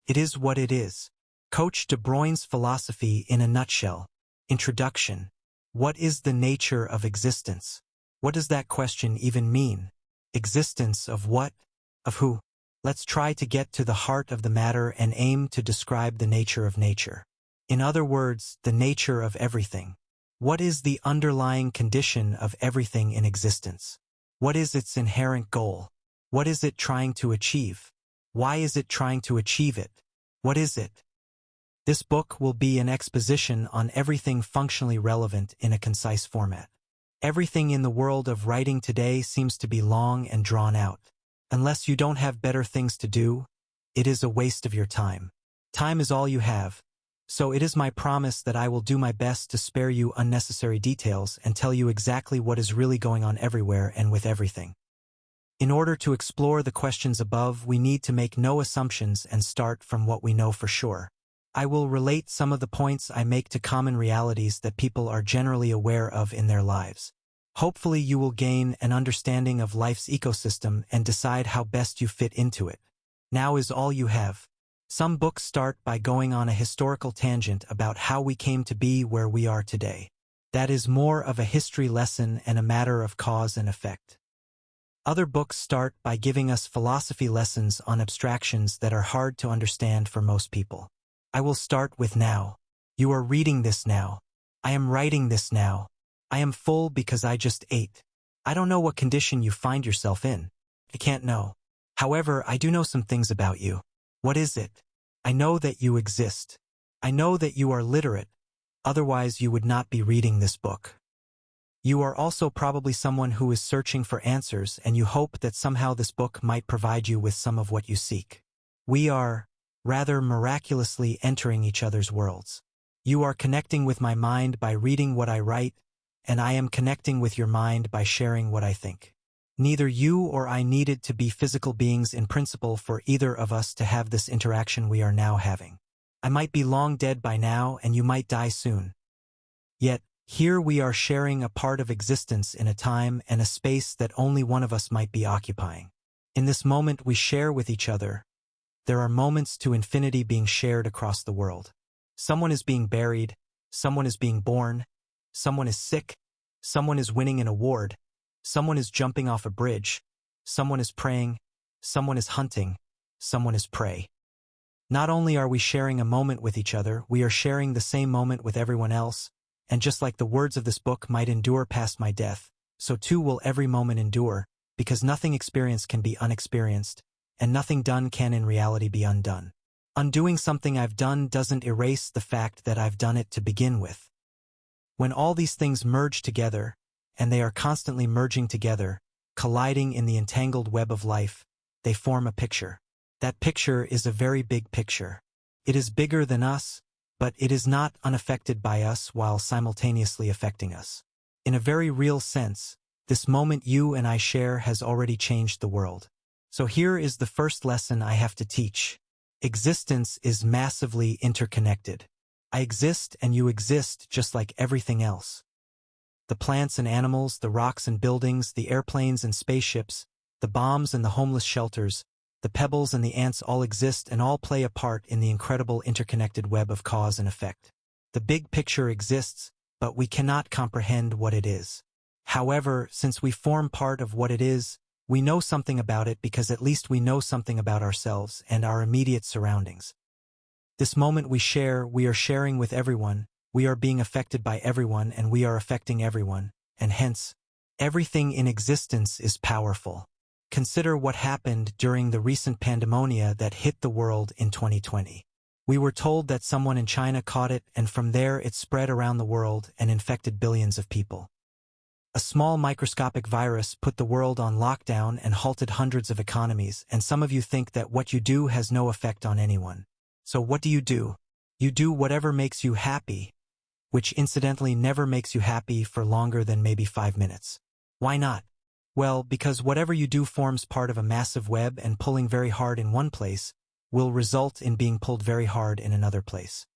It is what it is. Coach de Bruyns Philosophy in a nutshell. Introduction. What is the nature of existence? What does that question even mean? Existence of what? Of who? Let's try to get to the heart of the matter and aim to describe the nature of nature. In other words, the nature of everything. What is the underlying condition of everything in existence? What is its inherent goal? What is it trying to achieve? Why is it trying to achieve it? What is it? This book will be an exposition on everything functionally relevant in a concise format. Everything in the world of writing today seems to be long and drawn out. Unless you don't have better things to do, it is a waste of your time. Time is all you have. So it is my promise that I will do my best to spare you unnecessary details and tell you exactly what is really going on everywhere and with everything. In order to explore the questions above, we need to make no assumptions and start from what we know for sure. I will relate some of the points I make to common realities that people are generally aware of in their lives. Hopefully you will gain an understanding of life's ecosystem and decide how best you fit into it. Now is all you have. Some books start by going on a historical tangent about how we came to be where we are today. That is more of a history lesson and a matter of cause and effect. Other books start by giving us philosophy lessons on abstractions that are hard to understand for most people. I will start with now. You are reading this now. I am writing this now. I am full because I just ate. I don't know what condition you find yourself in. I can't know. However, I do know some things about you. What is it? I know that you exist. I know that you are literate. Otherwise, you would not be reading this book. You are also probably someone who is searching for answers, and you hope that somehow this book might provide you with some of what you seek. We are, rather miraculously, entering each other's worlds. You are connecting with my mind by reading what I write, and I am connecting with your mind by sharing what I think. Neither you or I needed to be physical beings in principle for either of us to have this interaction we are now having. I might be long dead by now, and you might die soon. Yet, here we are sharing a part of existence in a time and a space that only one of us might be occupying. In this moment we share with each other, there are moments to infinity being shared across the world. Someone is being buried, someone is being born, someone is sick, someone is winning an award, someone is jumping off a bridge, someone is praying, someone is hunting, someone is prey. Not only are we sharing a moment with each other, we are sharing the same moment with everyone else, and just like the words of this book might endure past my death, so too will every moment endure, because nothing experienced can be unexperienced, and nothing done can in reality be undone. Undoing something I've done doesn't erase the fact that I've done it to begin with. When all these things merge together, and they are constantly merging together, colliding in the entangled web of life, they form a picture. That picture is a very big picture. It is bigger than us, but it is not unaffected by us while simultaneously affecting us. In a very real sense, this moment you and I share has already changed the world. So here is the first lesson I have to teach. Existence is massively interconnected. I exist and you exist just like everything else. The plants and animals, the rocks and buildings, the airplanes and spaceships, the bombs and the homeless shelters, the pebbles and the ants all exist and all play a part in the incredible interconnected web of cause and effect. The big picture exists, but we cannot comprehend what it is. However, since we form part of what it is, we know something about it because at least we know something about ourselves and our immediate surroundings. This moment we are sharing with everyone, we are being affected by everyone and we are affecting everyone, and hence, everything in existence is powerful. Consider what happened during the recent pandemonia that hit the world in 2020. We were told that someone in China caught it, and from there it spread around the world and infected billions of people. A small microscopic virus put the world on lockdown and halted hundreds of economies, and some of you think that what you do has no effect on anyone. So what do? You do whatever makes you happy, which incidentally never makes you happy for longer than maybe 5 minutes. Why not? Well, because whatever you do forms part of a massive web, and pulling very hard in one place will result in being pulled very hard in another place.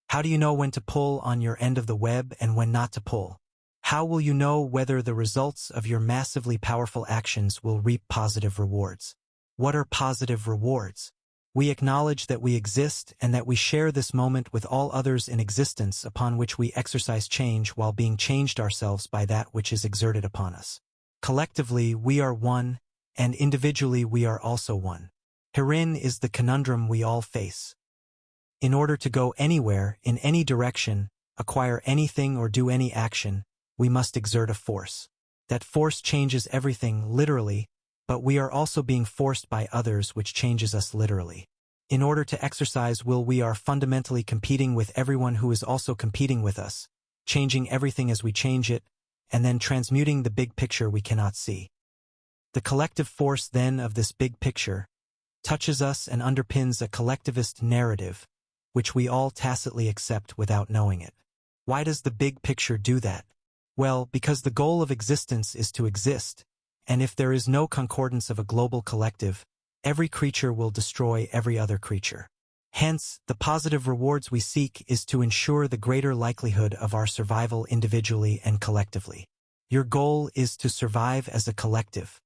How do you know when to pull on your end of the web and when not to pull? How will you know whether the results of your massively powerful actions will reap positive rewards? What are positive rewards? We acknowledge that we exist and that we share this moment with all others in existence, upon which we exercise change while being changed ourselves by that which is exerted upon us. Collectively, we are one, and individually we are also one. Herein is the conundrum we all face. In order to go anywhere, in any direction, acquire anything or do any action, we must exert a force. That force changes everything, literally, but we are also being forced by others, which changes us literally. In order to exercise will, we are fundamentally competing with everyone who is also competing with us, changing everything as we change it, and then transmuting the big picture we cannot see. The collective force, then, of this big picture touches us and underpins a collectivist narrative, which we all tacitly accept without knowing it. Why does the big picture do that? Well, because the goal of existence is to exist, and if there is no concordance of a global collective, every creature will destroy every other creature. Hence, the positive rewards we seek is to ensure the greater likelihood of our survival individually and collectively. Your goal is to survive as a collective.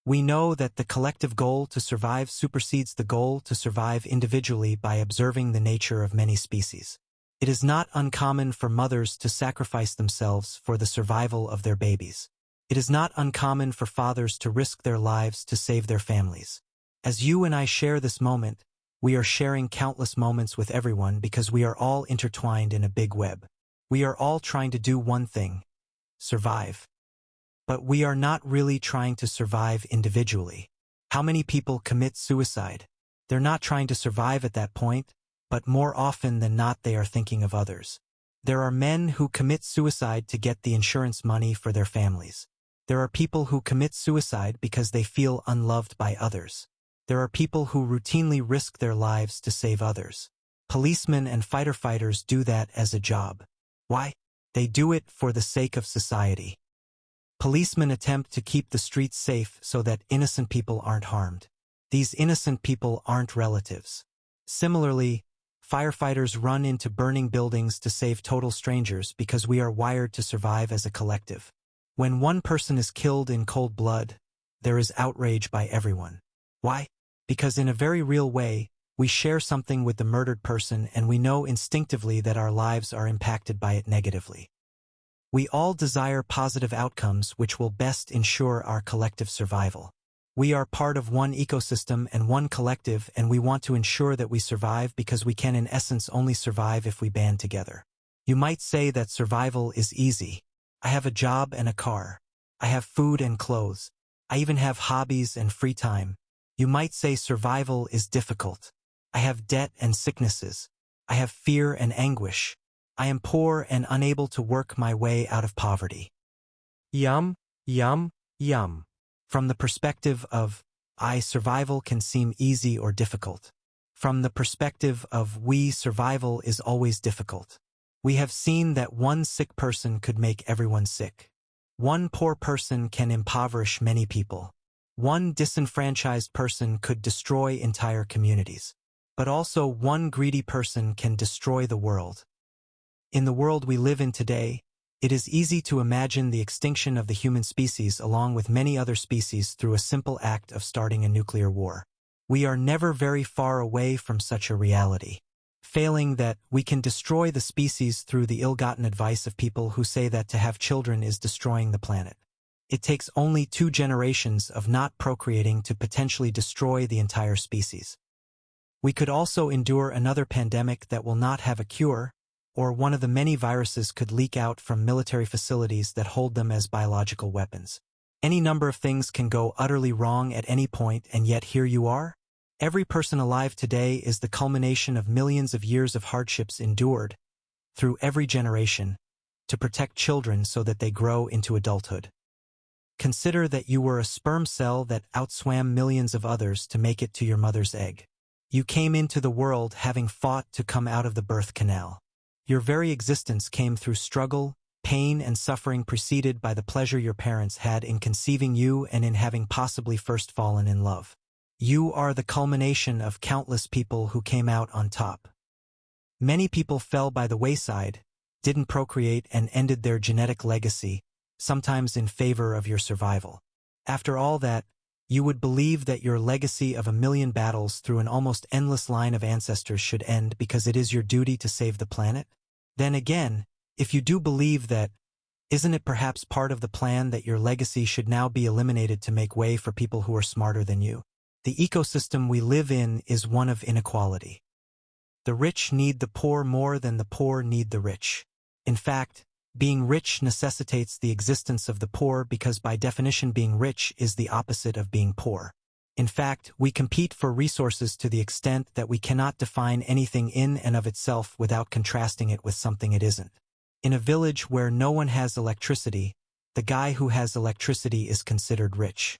We know that the collective goal to survive supersedes the goal to survive individually by observing the nature of many species. It is not uncommon for mothers to sacrifice themselves for the survival of their babies. It is not uncommon for fathers to risk their lives to save their families. As you and I share this moment, we are sharing countless moments with everyone because we are all intertwined in a big web. We are all trying to do one thing: survive. But we are not really trying to survive individually. How many people commit suicide? They're not trying to survive at that point, but more often than not they are thinking of others. There are men who commit suicide to get the insurance money for their families. There are people who commit suicide because they feel unloved by others. There are people who routinely risk their lives to save others. Policemen and fighter fighters do that as a job. Why? They do it for the sake of society. Policemen attempt to keep the streets safe so that innocent people aren't harmed. These innocent people aren't relatives. Similarly, firefighters run into burning buildings to save total strangers because we are wired to survive as a collective. When one person is killed in cold blood, there is outrage by everyone. Why? Because in a very real way, we share something with the murdered person and we know instinctively that our lives are impacted by it negatively. We all desire positive outcomes which will best ensure our collective survival. We are part of one ecosystem and one collective, and we want to ensure that we survive because we can in essence only survive if we band together. You might say that survival is easy. I have a job and a car. I have food and clothes. I even have hobbies and free time. You might say survival is difficult. I have debt and sicknesses. I have fear and anguish. I am poor and unable to work my way out of poverty. Yum, yum, yum. From the perspective of I, survival can seem easy or difficult. From the perspective of we, survival is always difficult. We have seen that one sick person could make everyone sick. One poor person can impoverish many people. One disenfranchised person could destroy entire communities. But also one greedy person can destroy the world. In the world we live in today, it is easy to imagine the extinction of the human species along with many other species through a simple act of starting a nuclear war. We are never very far away from such a reality. Failing that, we can destroy the species through the ill-gotten advice of people who say that to have children is destroying the planet. It takes only 2 generations of not procreating to potentially destroy the entire species. We could also endure another pandemic that will not have a cure, or one of the many viruses could leak out from military facilities that hold them as biological weapons. Any number of things can go utterly wrong at any point, and yet here you are? Every person alive today is the culmination of millions of years of hardships endured, through every generation, to protect children so that they grow into adulthood. Consider that you were a sperm cell that outswam millions of others to make it to your mother's egg. You came into the world having fought to come out of the birth canal. Your very existence came through struggle, pain, and suffering, preceded by the pleasure your parents had in conceiving you and in having possibly first fallen in love. You are the culmination of countless people who came out on top. Many people fell by the wayside, didn't procreate, and ended their genetic legacy, sometimes in favor of your survival. After all that, You would believe that your legacy of 1,000,000 battles through an almost endless line of ancestors should end because it is your duty to save the planet? Then again, if you do believe that, isn't it perhaps part of the plan that your legacy should now be eliminated to make way for people who are smarter than you? The ecosystem we live in is one of inequality. The rich need the poor more than the poor need the rich. In fact, being rich necessitates the existence of the poor because by definition being rich is the opposite of being poor. In fact, we compete for resources to the extent that we cannot define anything in and of itself without contrasting it with something it isn't. In a village where no one has electricity, the guy who has electricity is considered rich.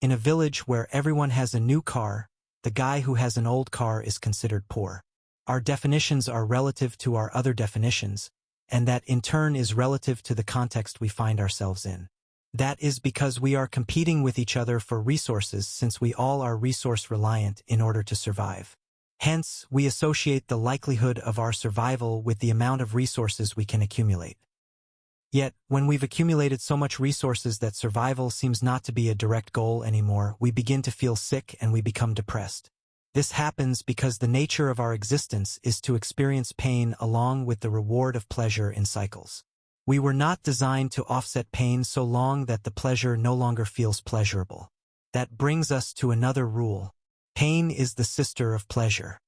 In a village where everyone has a new car, the guy who has an old car is considered poor. Our definitions are relative to our other definitions, and that in turn is relative to the context we find ourselves in. That is because we are competing with each other for resources since we all are resource-reliant in order to survive. Hence, we associate the likelihood of our survival with the amount of resources we can accumulate. Yet, when we've accumulated so much resources that survival seems not to be a direct goal anymore, we begin to feel sick and we become depressed. This happens because the nature of our existence is to experience pain along with the reward of pleasure in cycles. We were not designed to offset pain so long that the pleasure no longer feels pleasurable. That brings us to another rule. Pain is the sister of pleasure.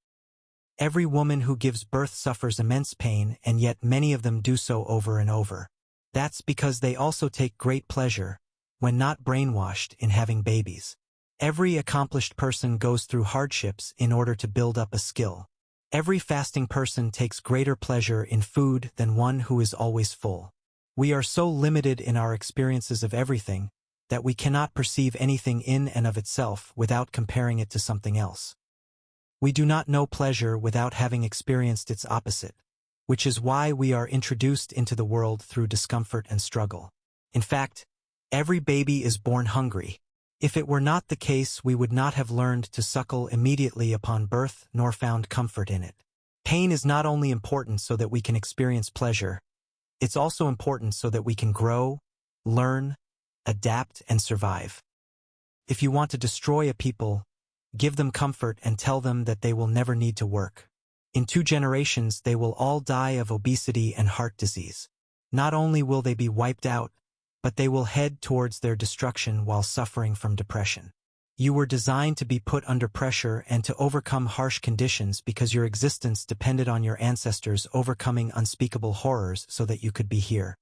Every woman who gives birth suffers immense pain, and yet many of them do so over and over. That's because they also take great pleasure, when not brainwashed, in having babies. Every accomplished person goes through hardships in order to build up a skill. Every fasting person takes greater pleasure in food than one who is always full. We are so limited in our experiences of everything that we cannot perceive anything in and of itself without comparing it to something else. We do not know pleasure without having experienced its opposite, which is why we are introduced into the world through discomfort and struggle. In fact, every baby is born hungry. If it were not the case, we would not have learned to suckle immediately upon birth nor found comfort in it. Pain is not only important so that we can experience pleasure, it's also important so that we can grow, learn, adapt, and survive. If you want to destroy a people, give them comfort and tell them that they will never need to work. In 2 generations, they will all die of obesity and heart disease. Not only will they be wiped out, but they will head towards their destruction while suffering from depression. You were designed to be put under pressure and to overcome harsh conditions because your existence depended on your ancestors overcoming unspeakable horrors so that you could be here.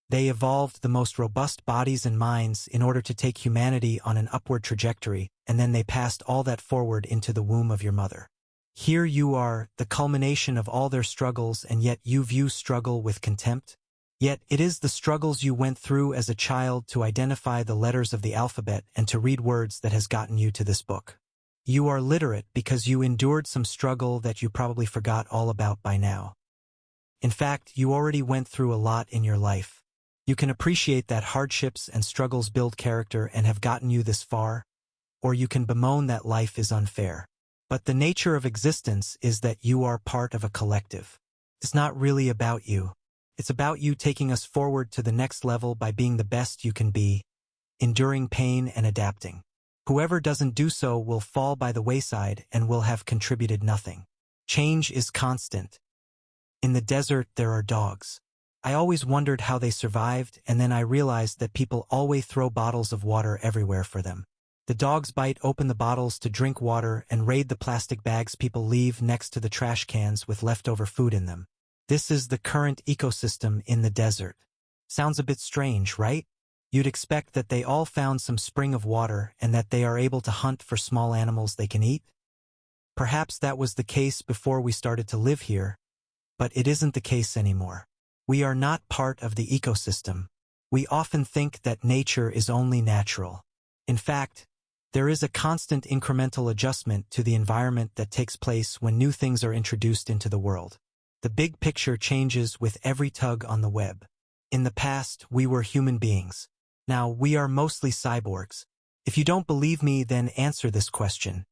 They evolved the most robust bodies and minds in order to take humanity on an upward trajectory, and then they passed all that forward into the womb of your mother. Here you are, the culmination of all their struggles, and yet you view struggle with contempt? Yet it is the struggles you went through as a child to identify the letters of the alphabet and to read words that has gotten you to this book. You are literate because you endured some struggle that you probably forgot all about by now. In fact, you already went through a lot in your life. You can appreciate that hardships and struggles build character and have gotten you this far, or you can bemoan that life is unfair. But the nature of existence is that you are part of a collective. It's not really about you. It's about you taking us forward to the next level by being the best you can be, enduring pain and adapting. Whoever doesn't do so will fall by the wayside and will have contributed nothing. Change is constant. In the desert there are dogs. I always wondered how they survived, and then I realized that people always throw bottles of water everywhere for them. The dogs bite open the bottles to drink water and raid the plastic bags people leave next to the trash cans with leftover food in them. This is the current ecosystem in the desert. Sounds a bit strange, right? You'd expect that they all found some spring of water and that they are able to hunt for small animals they can eat. Perhaps that was the case before we started to live here, but it isn't the case anymore. We are not part of the ecosystem. We often think that nature is only natural. In fact, there is a constant incremental adjustment to the environment that takes place when new things are introduced into the world. The big picture changes with every tug on the web. In the past, we were human beings. Now, we are mostly cyborgs. If you don't believe me, then answer this question.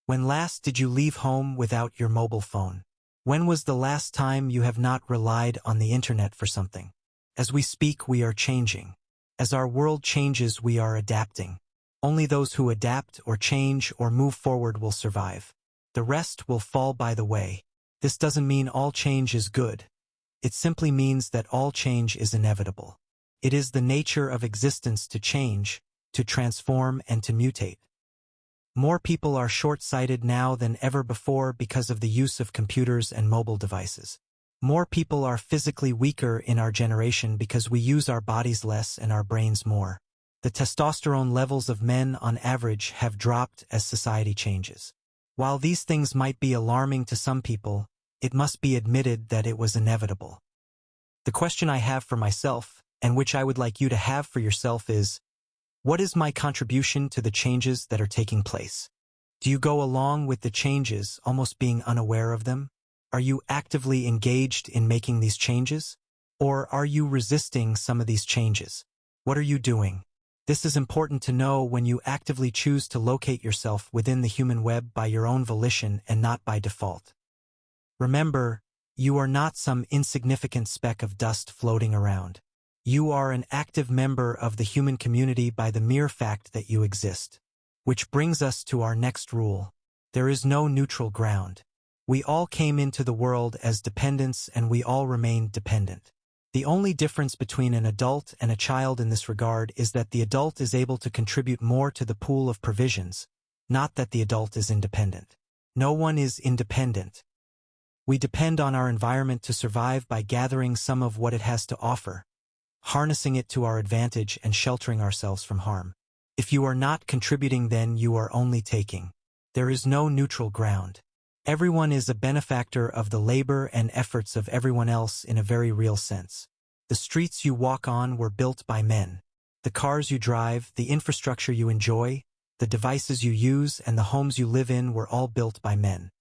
When last did you leave home without your mobile phone? When was the last time you have not relied on the internet for something? As we speak, we are changing. As our world changes, we are adapting. Only those who adapt or change or move forward will survive. The rest will fall by the way. This doesn't mean all change is good. It simply means that all change is inevitable. It is the nature of existence to change, to transform, and to mutate. More people are short-sighted now than ever before because of the use of computers and mobile devices. More people are physically weaker in our generation because we use our bodies less and our brains more. The testosterone levels of men on average have dropped as society changes. While these things might be alarming to some people, it must be admitted that it was inevitable. The question I have for myself, and which I would like you to have for yourself is, what is my contribution to the changes that are taking place? Do you go along with the changes, almost being unaware of them? Are you actively engaged in making these changes? Or are you resisting some of these changes? What are you doing? This is important to know when you actively choose to locate yourself within the human web by your own volition and not by default. Remember, you are not some insignificant speck of dust floating around. You are an active member of the human community by the mere fact that you exist. Which brings us to our next rule. There is no neutral ground. We all came into the world as dependents and we all remain dependent. The only difference between an adult and a child in this regard is that the adult is able to contribute more to the pool of provisions, not that the adult is independent. No one is independent. We depend on our environment to survive by gathering some of what it has to offer, harnessing it to our advantage and sheltering ourselves from harm. If you are not contributing, then you are only taking. There is no neutral ground. Everyone is a benefactor of the labor and efforts of everyone else in a very real sense. The streets you walk on were built by men. The cars you drive, the infrastructure you enjoy, the devices you use, and the homes you live in were all built by men.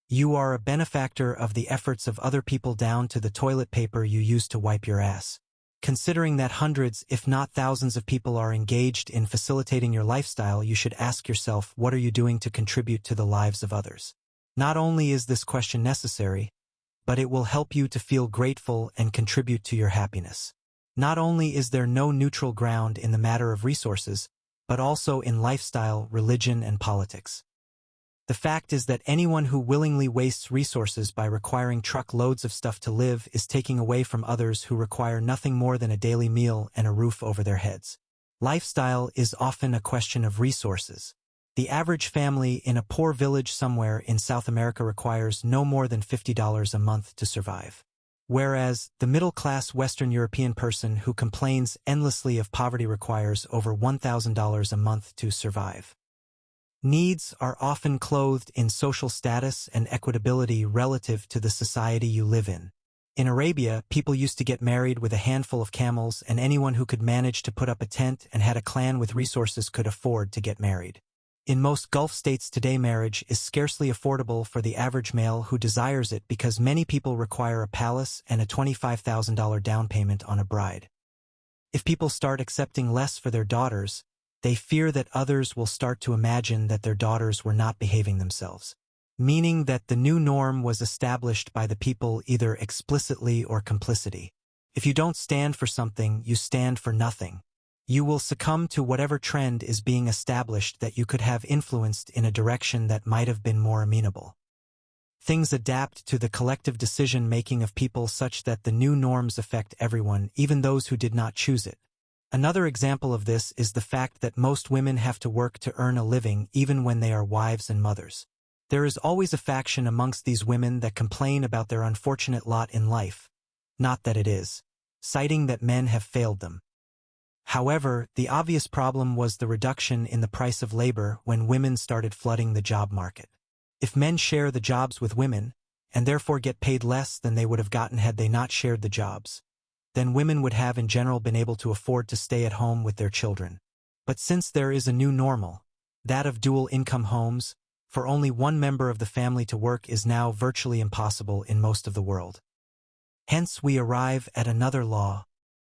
You are a benefactor of the efforts of other people down to the toilet paper you use to wipe your ass. Considering that hundreds, if not thousands of people are engaged in facilitating your lifestyle, you should ask yourself, what are you doing to contribute to the lives of others? Not only is this question necessary, but it will help you to feel grateful and contribute to your happiness. Not only is there no neutral ground in the matter of resources, but also in lifestyle, religion, and politics. The fact is that anyone who willingly wastes resources by requiring truckloads of stuff to live is taking away from others who require nothing more than a daily meal and a roof over their heads. Lifestyle is often a question of resources. The average family in a poor village somewhere in South America requires no more than $50 a month to survive. Whereas the middle-class Western European person who complains endlessly of poverty requires over $1,000 a month to survive. Needs are often clothed in social status and equitability relative to the society you live in. In Arabia, people used to get married with a handful of camels, and anyone who could manage to put up a tent and had a clan with resources could afford to get married. In most Gulf states today, marriage is scarcely affordable for the average male who desires it because many people require a palace and a $25,000 down payment on a bride. If people start accepting less for their daughters, they fear that others will start to imagine that their daughters were not behaving themselves, meaning that the new norm was established by the people either explicitly or complicity. If you don't stand for something, you stand for nothing. You will succumb to whatever trend is being established that you could have influenced in a direction that might have been more amenable. Things adapt to the collective decision-making of people such that the new norms affect everyone, even those who did not choose it. Another example of this is the fact that most women have to work to earn a living even when they are wives and mothers. There is always a faction amongst these women that complain about their unfortunate lot in life, not that it is, citing that men have failed them. However, the obvious problem was the reduction in the price of labor when women started flooding the job market. If men share the jobs with women, and therefore get paid less than they would have gotten had they not shared the jobs, then women would have in general been able to afford to stay at home with their children. But since there is a new normal, that of dual-income homes, for only one member of the family to work is now virtually impossible in most of the world. Hence we arrive at another law.